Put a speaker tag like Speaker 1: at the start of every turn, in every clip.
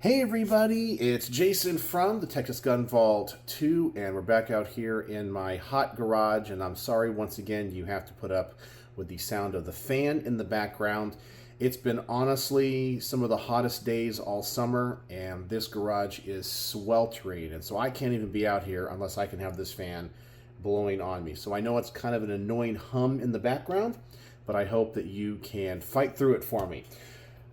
Speaker 1: Hey everybody, it's Jason from the Texas Gun Vault 2, and we're back out here in my hot garage, and I'm sorry once again you have to put up with the sound of the fan in the background. It's been honestly some of the hottest days all summer, and this garage is sweltering, and so I can't even be out here unless I can have this fan blowing on me. So I know it's kind of an annoying hum in the background, but I hope that you can fight through it for me.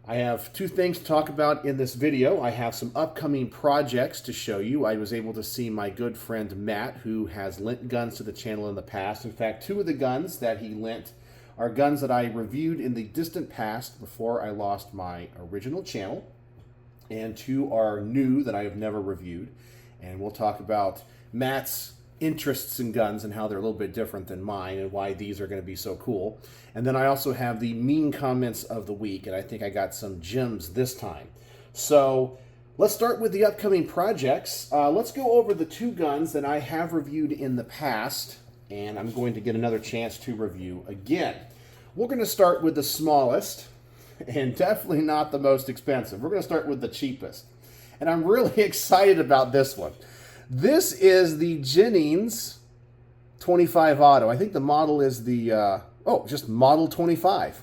Speaker 1: I have two things to talk about in this video. I have some upcoming projects to show you. I was able to see my good friend Matt, who has lent guns to the channel in the past. In fact, two of the guns that he lent are guns that I reviewed in the distant past before I lost my original channel, and two are new that I have never reviewed. And we'll talk about Matt's interests in guns and how they're a little bit different than mine and why these are going to be so cool. And then I also have the mean comments of the week, and I think I got some gems this time. So let's start with the upcoming projects. Let's go over the two guns that I have reviewed in the past, and I'm going to get another chance to review again. We're going to start with the smallest and definitely not the most expensive. We're going to start with the cheapest, and I'm really excited about this one. This is the Jennings 25 Auto. I think the model is the, just Model 25.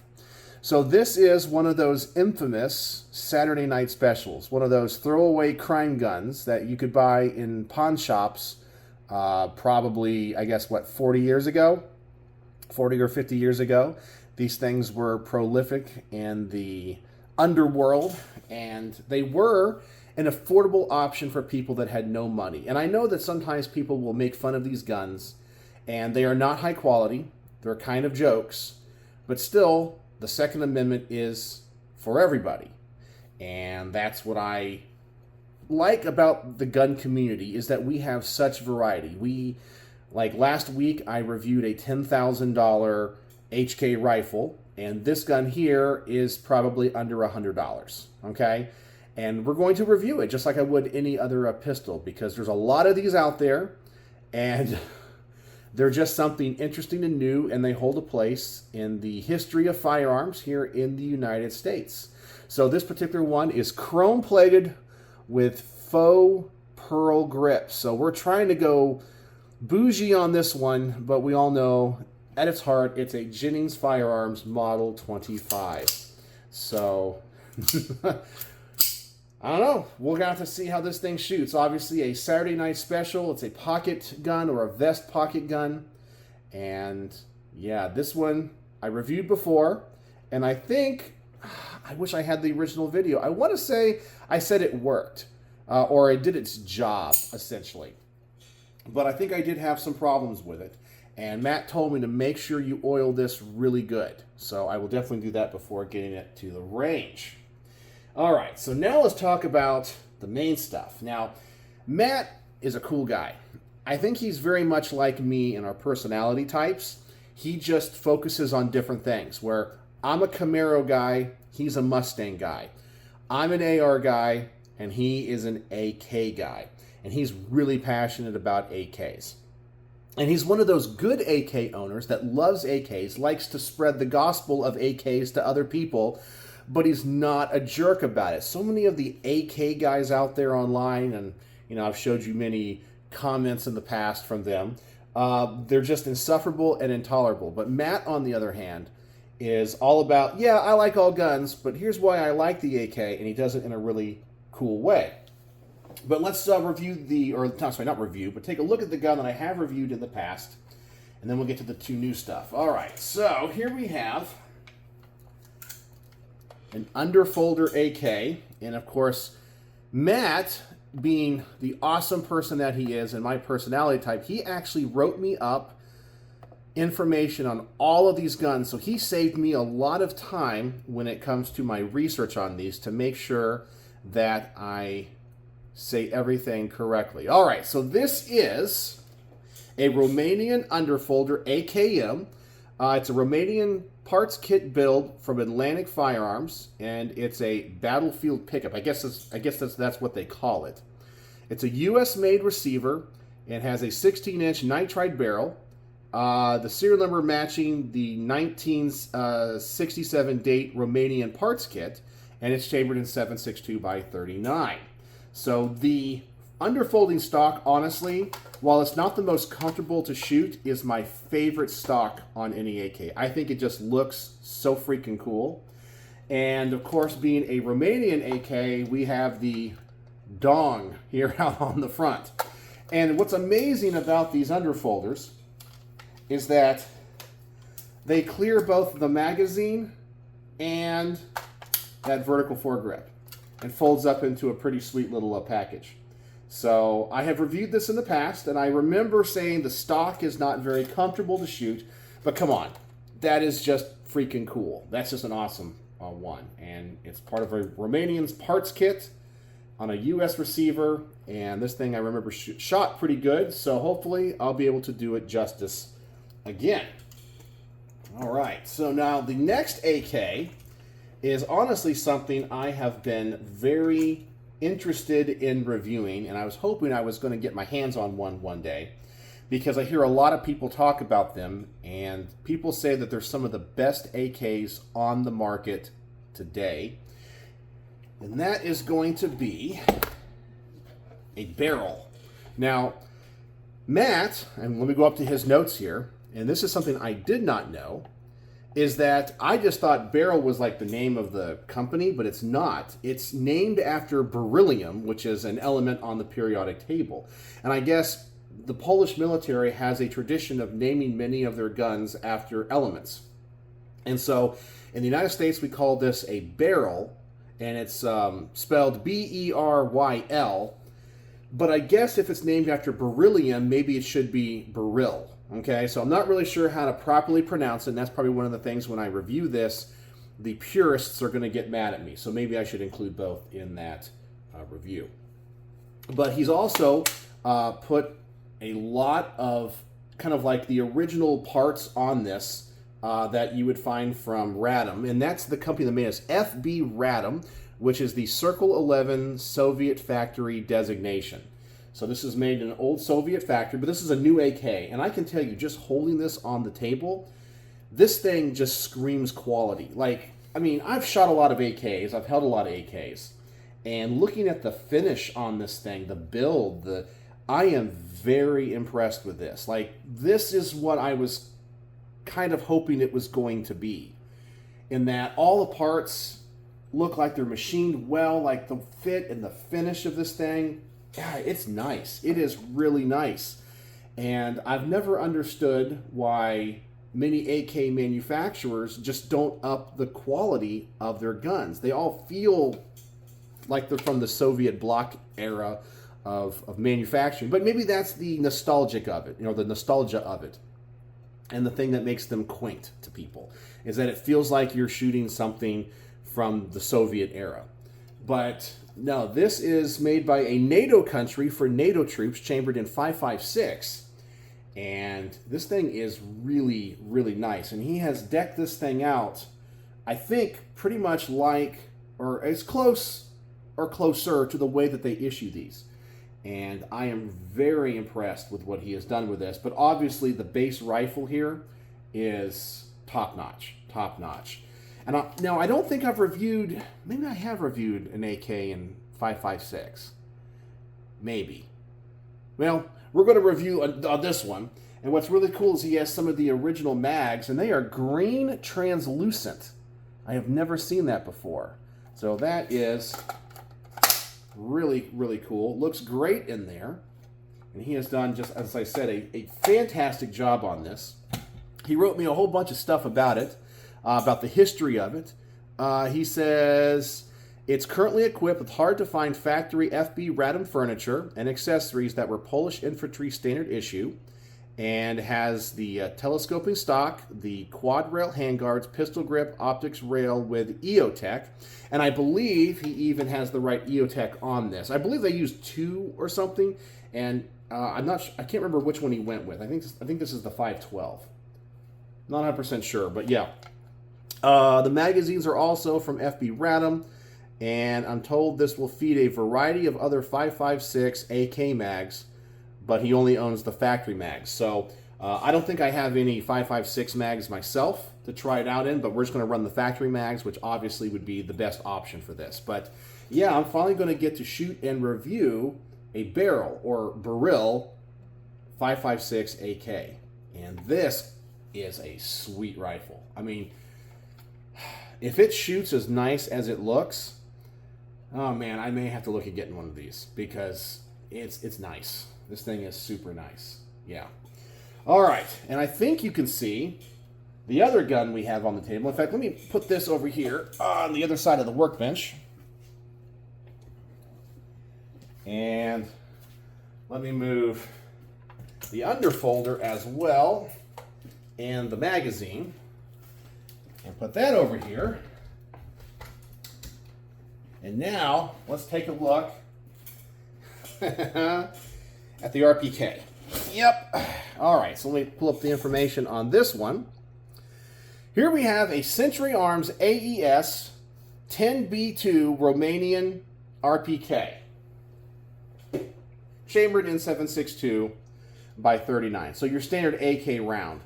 Speaker 1: So this is one of those infamous Saturday night specials, one of those throwaway crime guns that you could buy in pawn shops probably, I guess, 40 years ago? 40 or 50 years ago. These things were prolific in the underworld, and they were an affordable option for people that had no money. And I know that sometimes people will make fun of these guns, and they are not high quality. They're kind of jokes, but still, the Second Amendment is for everybody. And that's what I like about the gun community, is that we have such variety. Like last week, I reviewed a $10,000 HK rifle, and this gun here is probably under $100, okay? And we're going to review it just like I would any other pistol, because there's a lot of these out there, and they're just something interesting and new, and they hold a place in the history of firearms here in the United States. So this particular one is chrome-plated with faux pearl grips. So we're trying to go bougie on this one, but we all know at its heart it's a Jennings Firearms Model 25. So I don't know. We're going to have to see how this thing shoots. Obviously, a Saturday night special. It's a pocket gun or a vest pocket gun. And yeah, this one I reviewed before. And I think, I wish I had the original video. I want to say I said it worked. Or it did its job, essentially. But I think I did have some problems with it. And Matt told me to make sure you oil this really good. So I will definitely do that before getting it to the range. All right, so now let's talk about the main stuff. Now, Matt is a cool guy. I think he's very much like me in our personality types. He just focuses on different things, where I'm a Camaro guy, he's a Mustang guy. I'm an AR guy, and he is an AK guy. And he's really passionate about AKs. And he's one of those good AK owners that loves AKs, likes to spread the gospel of AKs to other people, but he's not a jerk about it. So many of the AK guys out there online, and I've showed you many comments in the past from them, they're just insufferable and intolerable. But Matt, on the other hand, is all about, yeah, I like all guns, but here's why I like the AK, and he does it in a really cool way. But let's review not review, but take a look at the gun that I have reviewed in the past, and then we'll get to the two new stuff. All right, so here we have an Underfolder AK, and of course, Matt, being the awesome person that he is and my personality type, he actually wrote me up information on all of these guns, so he saved me a lot of time when it comes to my research on these to make sure that I say everything correctly. All right, so this is a Romanian Underfolder AKM. It's a Romanian parts kit build from Atlantic Firearms, and it's a battlefield pickup. I guess that's what they call it. It's a U.S.-made receiver. It has a 16-inch nitride barrel. The serial number matching the 1967 date Romanian parts kit, and it's chambered in 7.62 by 39. So the underfolding stock, honestly, while it's not the most comfortable to shoot, is my favorite stock on any AK. I think it just looks so freaking cool. And of course, being a Romanian AK, we have the dong here out on the front. And what's amazing about these underfolders is that they clear both the magazine and that vertical foregrip and folds up into a pretty sweet little package. So I have reviewed this in the past, and I remember saying the stock is not very comfortable to shoot, but come on, that is just freaking cool. That's just an awesome one, and it's part of a Romanian's parts kit on a US receiver, and this thing I remember shot pretty good, so hopefully I'll be able to do it justice again. All right, so now the next AK is honestly something I have been very interested in reviewing, and I was hoping I was going to get my hands on one day, because I hear a lot of people talk about them, and people say that they're some of the best AKs on the market today, and that is going to be a barrel. Now, Matt, and let me go up to his notes here, and this is something I did not know, is that I just thought barrel was like the name of the company, but it's not. It's named after beryllium, which is an element on the periodic table. And I guess the Polish military has a tradition of naming many of their guns after elements. And so in the United States, we call this a barrel, and it's spelled B-E-R-Y-L. But I guess if it's named after beryllium, maybe it should be beryl. Okay, so I'm not really sure how to properly pronounce it, and that's probably one of the things when I review this, the purists are going to get mad at me. So maybe I should include both in that review. But he's also put a lot of kind of like the original parts on this that you would find from Radom, and that's the company that made us, FB Radom, which is the Circle 11 Soviet factory designation. So this is made in an old Soviet factory, but this is a new AK. And I can tell you, just holding this on the table, this thing just screams quality. Like, I mean, I've shot a lot of AKs. I've held a lot of AKs. And looking at the finish on this thing, the build, I am very impressed with this. Like, this is what I was kind of hoping it was going to be. In that all the parts look like they're machined well, like the fit and the finish of this thing. Yeah, it's nice. It is really nice. And I've never understood why many AK manufacturers just don't up the quality of their guns. They all feel like they're from the Soviet bloc era of manufacturing. But maybe that's the nostalgic of it, the nostalgia of it. And the thing that makes them quaint to people is that it feels like you're shooting something from the Soviet era. But no, this is made by a NATO country for NATO troops, chambered in 5.56. And this thing is really, really nice. And he has decked this thing out, I think, pretty much like, or as close or closer to the way that they issue these. And I am very impressed with what he has done with this. But obviously the base rifle here is top-notch, top-notch. And now, I don't think I've reviewed, maybe I have reviewed an AK in 5.56. Maybe. Well, we're going to review this one. And what's really cool is he has some of the original mags, and they are green translucent. I have never seen that before. So that is really, really cool. Looks great in there. And he has done, just as I said, a fantastic job on this. He wrote me a whole bunch of stuff about it. About the history of it. He says, it's currently equipped with hard-to-find factory FB Radom furniture and accessories that were Polish infantry standard issue, and has the telescoping stock, the quad rail handguards, pistol grip, optics rail with EOTech, and I believe he even has the right EOTech on this. I believe they used 2 or something, and I can't remember which one he went with. I think this is the 512. Not 100% sure, but yeah. The magazines are also from FB Radom, and I'm told this will feed a variety of other 5.56 AK mags, but he only owns the factory mags. So I don't think I have any 5.56 mags myself to try it out in, but we're just going to run the factory mags, which obviously would be the best option for this. But yeah, I'm finally going to get to shoot and review a barrel or barrel 5.56 AK. And this is a sweet rifle. I mean, if it shoots as nice as it looks, oh man, I may have to look at getting one of these because it's nice. This thing is super nice. Yeah. All right, and I think you can see the other gun we have on the table. In fact, let me put this over here on the other side of the workbench. And let me move the underfolder as well and the magazine and put that over here. And now let's take a look at the RPK. Yep. All right, so let me pull up the information on this one. Here we have a Century Arms AES 10B2 Romanian RPK. Chambered in 7.62 by 39. So your standard AK round.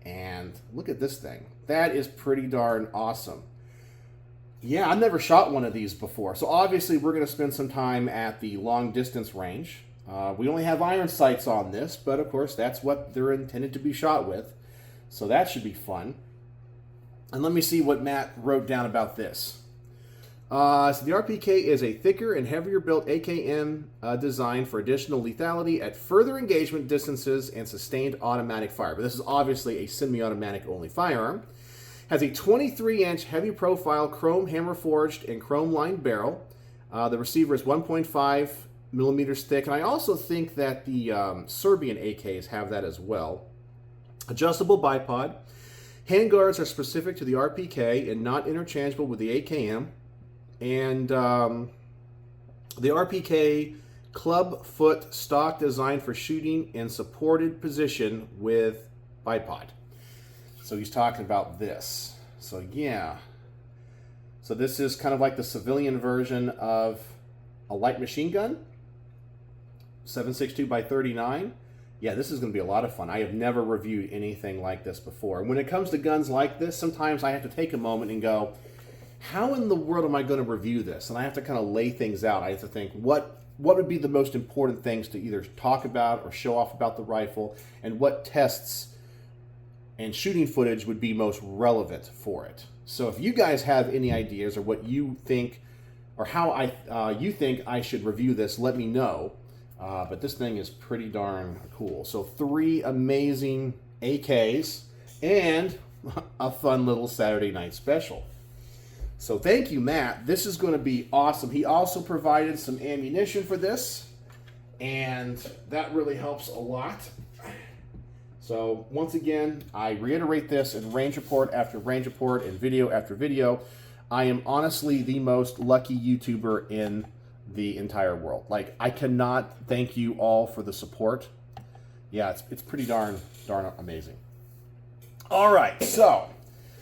Speaker 1: And look at this thing. That is pretty darn awesome. Yeah, I've never shot one of these before. So obviously we're going to spend some time at the long distance range. We only have iron sights on this, but of course that's what they're intended to be shot with. So that should be fun. And let me see what Matt wrote down about this. So the RPK is a thicker and heavier built AKM designed for additional lethality at further engagement distances and sustained automatic fire. But this is obviously a semi-automatic only firearm. Has a 23-inch heavy profile chrome hammer forged and chrome lined barrel. The receiver is 1.5 millimeters thick, and I also think that the Serbian AKs have that as well. Adjustable bipod. Handguards are specific to the RPK and not interchangeable with the AKM. And the RPK club foot stock designed for shooting in supported position with bipod. So he's talking about this. So yeah. So this is kind of like the civilian version of a light machine gun. 7.62 by 39. Yeah, this is going to be a lot of fun. I have never reviewed anything like this before. And when it comes to guns like this, sometimes I have to take a moment and go, how in the world am I going to review this? And I have to kind of lay things out. I have to think, what would be the most important things to either talk about or show off about the rifle, and what tests and shooting footage would be most relevant for it. So if you guys have any ideas or what you think, or how you think I should review this, let me know. But this thing is pretty darn cool. So 3 amazing AKs and a fun little Saturday night special. So thank you, Matt. This is going to be awesome. He also provided some ammunition for this, and that really helps a lot. So once again, I reiterate this in range report after range report and video after video. I am honestly the most lucky YouTuber in the entire world. Like, I cannot thank you all for the support. Yeah, it's pretty darn amazing. All right, so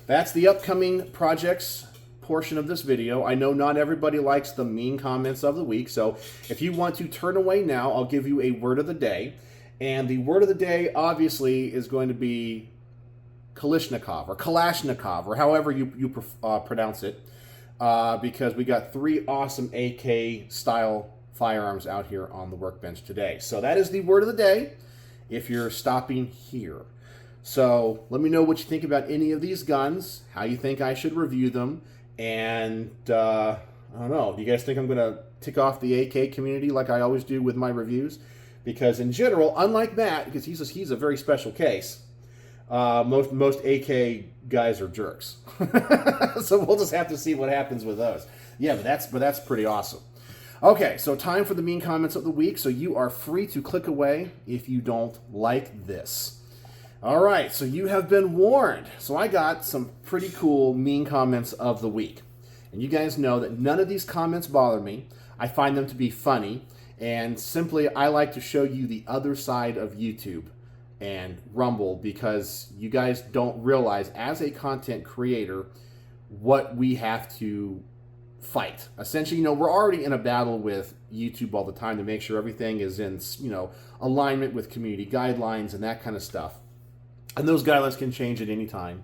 Speaker 1: that's the upcoming projects portion of this video. I know not everybody likes the mean comments of the week, so if you want to turn away now, I'll give you a word of the day. And the word of the day obviously is going to be Kalashnikov, or however you pronounce it, because we got 3 awesome AK style firearms out here on the workbench today. So that is the word of the day if you're stopping here. So let me know what you think about any of these guns, how you think I should review them, and I don't know, do you guys think I'm going to tick off the AK community like I always do with my reviews? Because in general, unlike Matt, because he's a very special case, most AK guys are jerks. So we'll just have to see what happens with those. Yeah, but that's pretty awesome. Okay, so time for the mean comments of the week. So you are free to click away if you don't like this. All right, so you have been warned. So I got some pretty cool mean comments of the week. And you guys know that none of these comments bother me. I find them to be funny. And simply, I like to show you the other side of YouTube and Rumble, because you guys don't realize, as a content creator, what we have to fight. Essentially, we're already in a battle with YouTube all the time to make sure everything is in, alignment with community guidelines and that kind of stuff. And those guidelines can change at any time.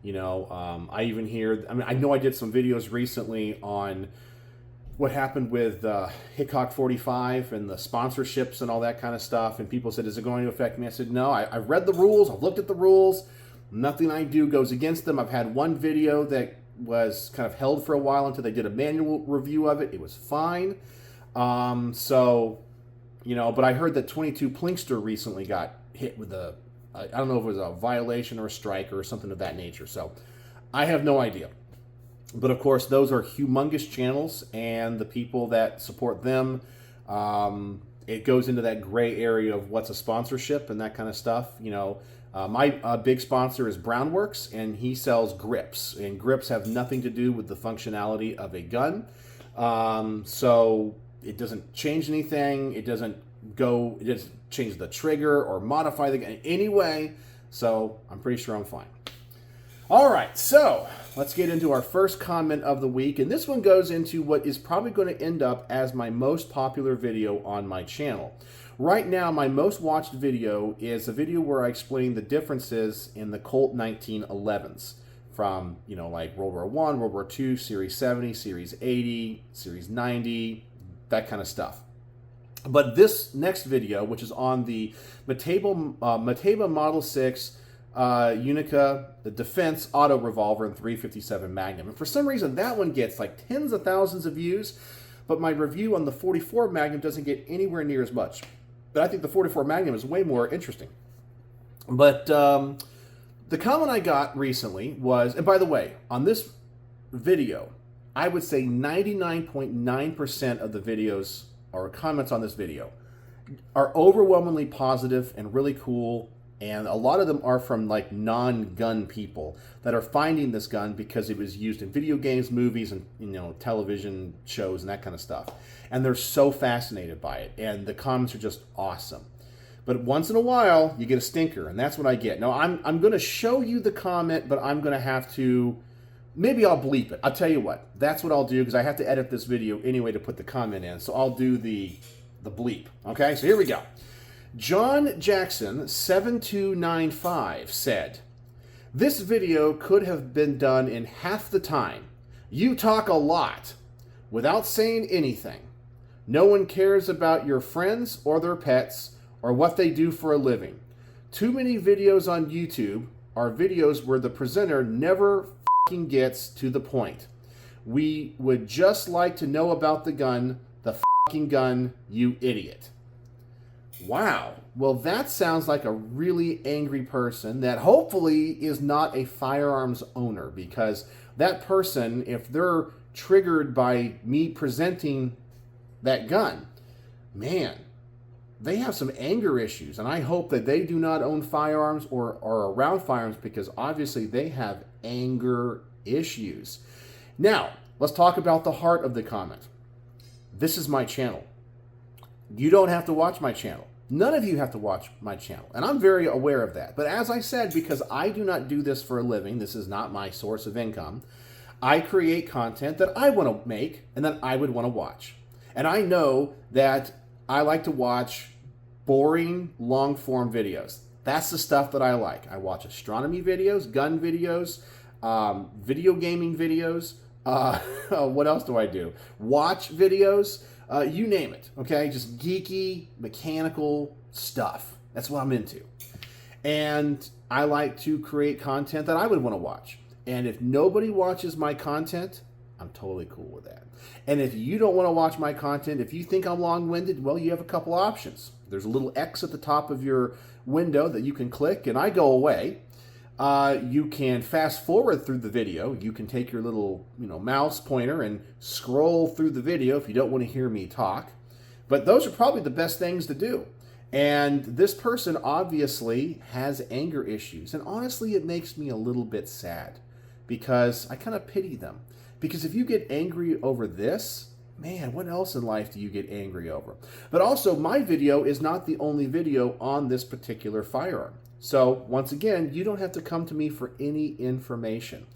Speaker 1: You know, I even hear, I mean, I know I did some videos recently on what happened with Hickok 45 and the sponsorships and all that kind of stuff. And people said, is it going to affect me? I said, no, I've read the rules. I've looked at the rules. Nothing I do goes against them. I've had one video that was kind of held for a while until they did a manual review of it. It was fine. So, you know, but I heard that 22 Plinkster recently got hit with a, I don't know if it was a violation or a strike or something of that nature. So I have no idea. But of course, those are humongous channels, and the people that support them, it goes into that gray area of what's a sponsorship and that kind of stuff. You know, my big sponsor is Brownworks, and he sells grips, and grips have nothing to do with the functionality of a gun. So it doesn't change anything. It doesn't change the trigger or modify the gun in any way. So I'm pretty sure I'm fine. All right, so let's get into our first comment of the week. And this one goes into what is probably going to end up as my most popular video on my channel. Right now, my most watched video is a video where I explain the differences in the Colt 1911s from, you know, like World War I, World War II, Series 70, Series 80, Series 90, that kind of stuff. But this next video, which is on the Mateba Model 6 Unica, the Defense Auto Revolver, and 357 Magnum. And for some reason, that one gets like tens of thousands of views, but my review on the 44 Magnum doesn't get anywhere near as much. But I think the 44 Magnum is way more interesting. But the comment I got recently was, and by the way, on this video, I would say 99.9% of the videos or comments on this video are overwhelmingly positive and really cool. And a lot of them are from like non-gun people that are finding this gun because it was used in video games, movies, and, you know, television shows and that kind of stuff. And they're so fascinated by it. And the comments are just awesome. But once in a while, you get a stinker, and that's what I get. Now, I'm going to show you the comment, but I'm going to have to, maybe I'll bleep it. I'll tell you what. That's what I'll do, because I have to edit this video anyway to put the comment in. So I'll do the bleep. Okay, so here we go. John Jackson 7295 said, "This video could have been done in half the time. You talk a lot without saying anything. No one cares about your friends or their pets or what they do for a living. Too many videos on YouTube are videos where the presenter never fucking gets to the point. We would just like to know about the gun, the fucking gun, you idiot." Wow. Well, that sounds like a really angry person that hopefully is not a firearms owner, because that person, if they're triggered by me presenting that gun, man, they have some anger issues. And I hope that they do not own firearms or are around firearms, because obviously they have anger issues. Now, let's talk about the heart of the comment. This is my channel. You don't have to watch my channel. None of you have to watch my channel, and I'm very aware of that. But as I said, because I do not do this for a living, this is not my source of income, I create content that I want to make and that I would want to watch. And I know that I like to watch boring, long-form videos. That's the stuff that I like. I watch astronomy videos, gun videos, video gaming videos. What else do I do? Watch videos. You name it, okay? Just geeky, mechanical stuff. That's what I'm into. And I like to create content that I would want to watch. And if nobody watches my content, I'm totally cool with that. And if you don't want to watch my content, if you think I'm long-winded, well, you have a couple options. There's a little X at the top of your window that you can click, and I go away. You can fast forward through the video. You can take your little, mouse pointer and scroll through the video if you don't want to hear me talk. But those are probably the best things to do. And this person obviously has anger issues. And honestly, it makes me a little bit sad, because I kind of pity them. Because if you get angry over this, man, what else in life do you get angry over? But also, my video is not the only video on this particular firearm. So once again, you don't have to come to me for any information.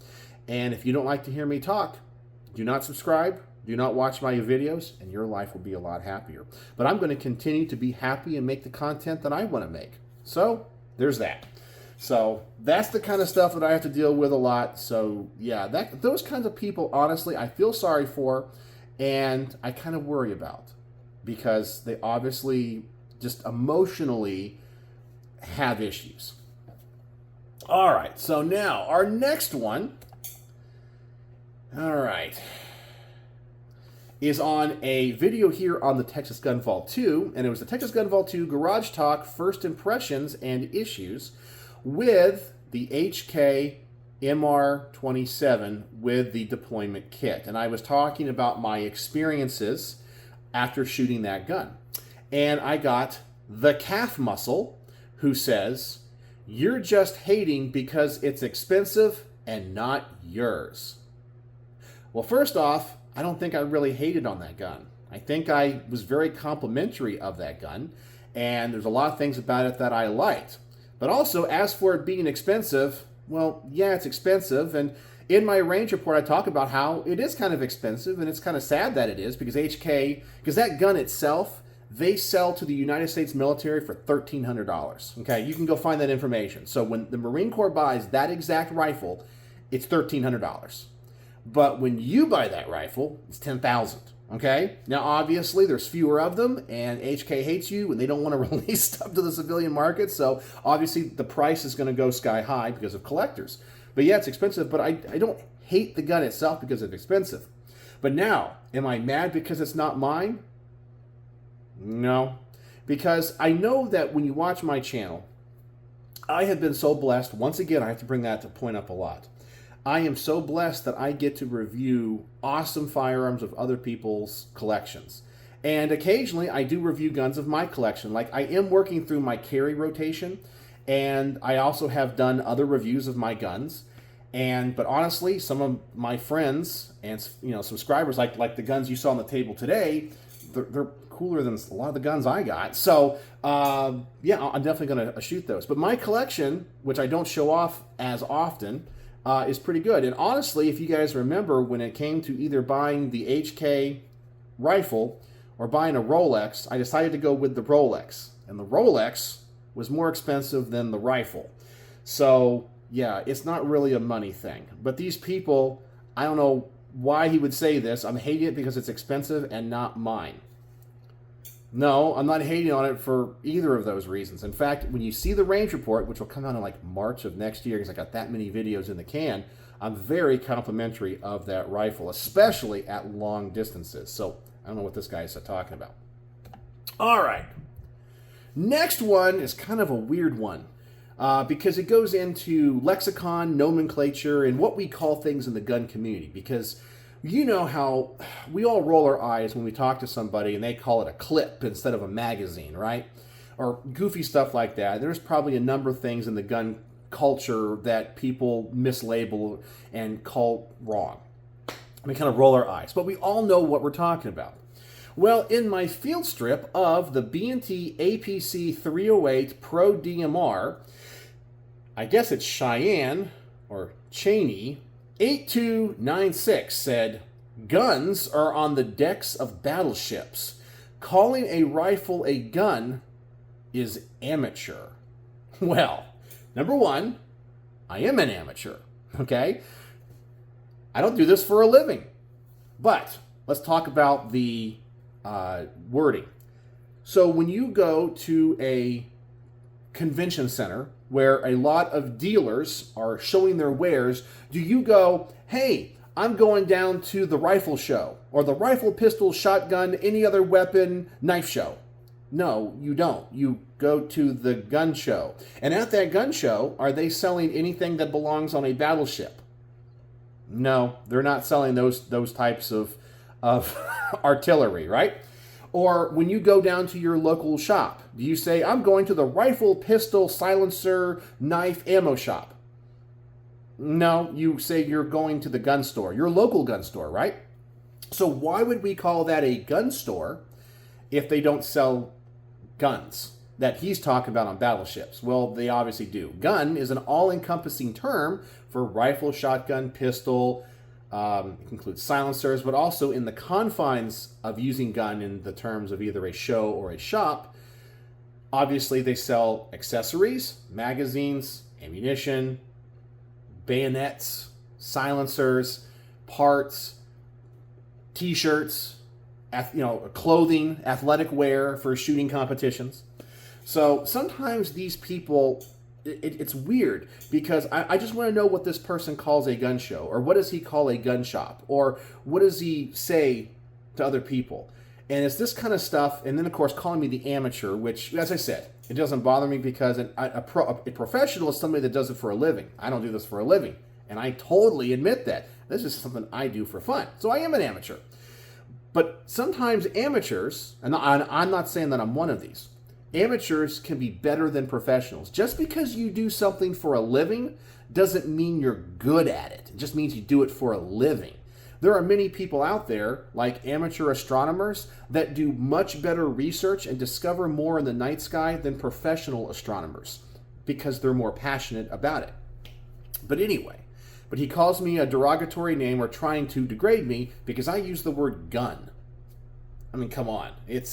Speaker 1: And if you don't like to hear me talk, do not subscribe, do not watch my videos, and your life will be a lot happier. But I'm going to continue to be happy and make the content that I want to make. So there's that. So that's the kind of stuff that I have to deal with a lot. So yeah, those kinds of people, honestly, I feel sorry for, and I kind of worry about, because they obviously just emotionally have issues. All right, so now our next one, all right, is on a video here on the Texas Gun Vault 2, and it was the Texas Gun Vault 2 Garage Talk First Impressions and Issues with the HK MR27 with the deployment kit. And I was talking about my experiences after shooting that gun. And I got the calf muscle who says, "You're just hating because it's expensive and not yours." Well, first off, I don't think I really hated on that gun. I think I was very complimentary of that gun, and there's a lot of things about it that I liked. But also, as for it being expensive, well, yeah, it's expensive, and in my range report, I talk about how it is kind of expensive, and it's kind of sad that it is, because because that gun itself, they sell to the United States military for $1,300. Okay, you can go find that information. So when the Marine Corps buys that exact rifle, it's $1,300. But when you buy that rifle, it's $10,000. Okay? Now, obviously, there's fewer of them, and HK hates you, and they don't want to release stuff to the civilian market, so obviously the price is going to go sky high because of collectors. But yeah, it's expensive, but I don't hate the gun itself because it's expensive. But now, am I mad because it's not mine? No. Because I know that when you watch my channel, I have been so blessed. Once again, I have to bring that to point up a lot. I am so blessed that I get to review awesome firearms of other people's collections. And occasionally I do review guns of my collection. Like, I am working through my carry rotation, and I also have done other reviews of my guns. But honestly, some of my friends and subscribers, like the guns you saw on the table today, they're cooler than a lot of the guns I got. So yeah, I'm definitely going to shoot those. But my collection, which I don't show off as often, is pretty good. And honestly, if you guys remember, when it came to either buying the HK rifle or buying a Rolex, I decided to go with the Rolex. And the Rolex was more expensive than the rifle. So yeah, it's not really a money thing. But these people, I don't know why he would say this. I'm hating it because it's expensive and not mine. No, I'm not hating on it for either of those reasons. In fact, when you see the range report, which will come out in like March of next year, because I got that many videos in the can, I'm very complimentary of that rifle, especially at long distances. So I don't know what this guy is talking about. All right. Next one is kind of a weird one because it goes into lexicon, nomenclature, and what we call things in the gun community. Because you know how we all roll our eyes when we talk to somebody and they call it a clip instead of a magazine, right? Or goofy stuff like that. There's probably a number of things in the gun culture that people mislabel and call wrong. We kind of roll our eyes, but we all know what we're talking about. Well, in my field strip of the B&T APC 308 Pro DMR, I guess it's Cheyenne or Cheney 8296 said, "Guns are on the decks of battleships. Calling a rifle a gun is amateur." Well, number one, I am an amateur, okay? I don't do this for a living. But let's talk about the wording. So when you go to a convention center where a lot of dealers are showing their wares, do you go, "Hey, I'm going down to the rifle show," or the rifle, pistol, shotgun, any other weapon, knife show? No, you don't. You go to the gun show. And at that gun show, are they selling anything that belongs on a battleship? No, they're not selling those types of artillery, right? Or when you go down to your local shop, do you say, "I'm going to the rifle, pistol, silencer, knife, ammo shop"? No, you say you're going to the gun store, your local gun store, right? So why would we call that a gun store if they don't sell guns that he's talking about on battleships? Well, they obviously do. Gun is an all-encompassing term for rifle, shotgun, pistol. It includes silencers, but also in the confines of using gun in the terms of either a show or a shop, obviously they sell accessories, magazines, ammunition, bayonets, silencers, parts, t-shirts, clothing, athletic wear for shooting competitions. So sometimes these people, it's weird because I just want to know what this person calls a gun show, or what does he call a gun shop, or what does he say to other people. And it's this kind of stuff, and then of course calling me the amateur, which, as I said, it doesn't bother me because a professional is somebody that does it for a living. I don't do this for a living, and I totally admit that. This is something I do for fun. So I am an amateur. But sometimes amateurs, and I'm not saying that I'm one of these, amateurs can be better than professionals. Just because you do something for a living doesn't mean you're good at it. It just means you do it for a living. There are many people out there, like amateur astronomers, that do much better research and discover more in the night sky than professional astronomers because they're more passionate about it. But anyway, he calls me a derogatory name or trying to degrade me because I use the word gun. I mean, come on. It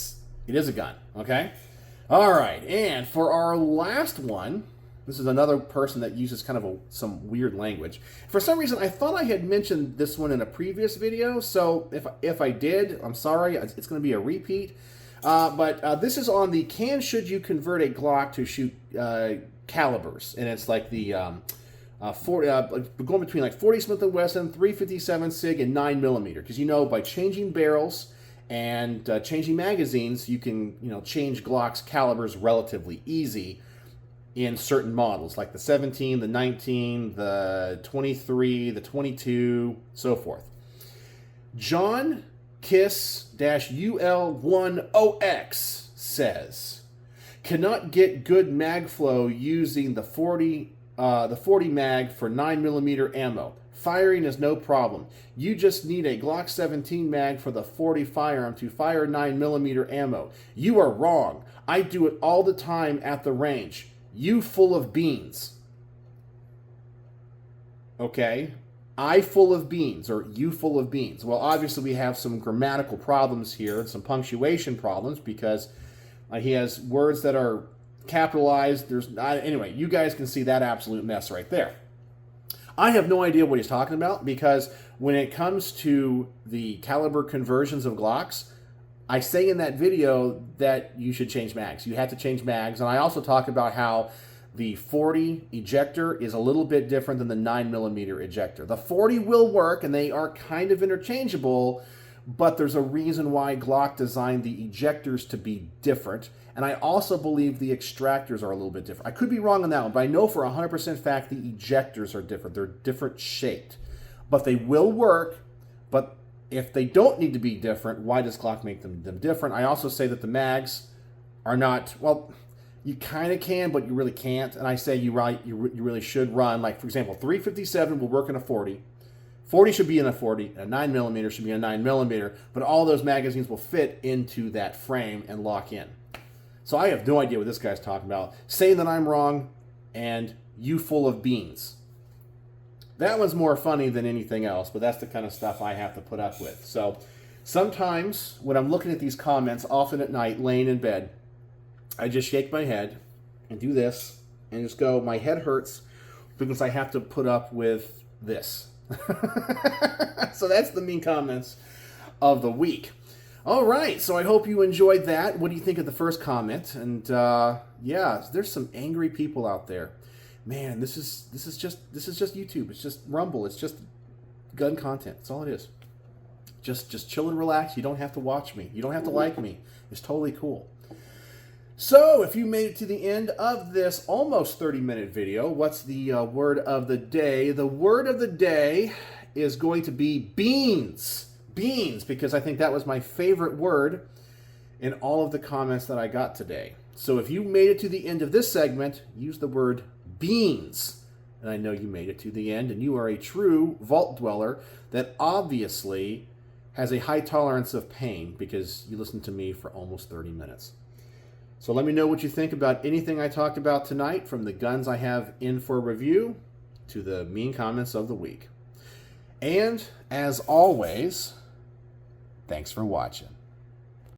Speaker 1: is a gun, okay? All right, and for our last one, this is another person that uses kind of some weird language. For some reason, I thought I had mentioned this one in a previous video, so if I did, I'm sorry. It's going to be a repeat. But this is on the should you convert a Glock to shoot calibers, and it's like the going between like 40 Smith & Wesson, 357 SIG, and 9mm, because by changing barrels and changing magazines, you can change Glock's calibers relatively easy in certain models, like the 17, the 19, the 23, the 22, so forth. John Kiss-UL10X says, cannot get good mag flow using the 40 mag for 9mm ammo. Firing is no problem. You just need a Glock 17 mag for the 40 firearm to fire 9mm ammo. You are wrong. I do it all the time at the range. You full of beans. Okay? I full of beans, or you full of beans. Well, obviously we have some grammatical problems here and some punctuation problems because he has words that are capitalized. Anyway, you guys can see that absolute mess right there. I have no idea what he's talking about because when it comes to the caliber conversions of Glocks, I say in that video that you should change mags. You have to change mags. And I also talk about how the 40 ejector is a little bit different than the 9mm ejector. The 40 will work, and they are kind of interchangeable, but there's a reason why Glock designed the ejectors to be different. And I also believe the extractors are a little bit different. I could be wrong on that one, but I know for 100% fact the ejectors are different. They're different shaped. But they will work, but if they don't need to be different, why does Glock make them different? I also say that the mags are not, well, you kind of can, but you really can't. And I say you really should run, like, for example, 357 will work in a 40. 40 should be in a 40. A 9mm should be a 9mm. But all those magazines will fit into that frame and lock in. So I have no idea what this guy's talking about. Saying that I'm wrong and you full of beans. That one's more funny than anything else, but that's the kind of stuff I have to put up with. So sometimes when I'm looking at these comments, often at night, laying in bed, I just shake my head and do this and just go, my head hurts because I have to put up with this. So that's the mean comments of the week. All right, so I hope you enjoyed that. What do you think of the first comment? And yeah, there's some angry people out there. Man, this is just YouTube. It's just Rumble. It's just gun content. That's all it is. Just chill and relax. You don't have to watch me. You don't have to like me. It's totally cool. So, if you made it to the end of this almost 30-minute video, what's the word of the day? The word of the day is going to be beans. Beans, because I think that was my favorite word in all of the comments that I got today. So if you made it to the end of this segment, use the word beans. And I know you made it to the end, and you are a true vault dweller that obviously has a high tolerance of pain because you listened to me for almost 30 minutes. So let me know what you think about anything I talked about tonight, from the guns I have in for review to the mean comments of the week. And as always, thanks for watching.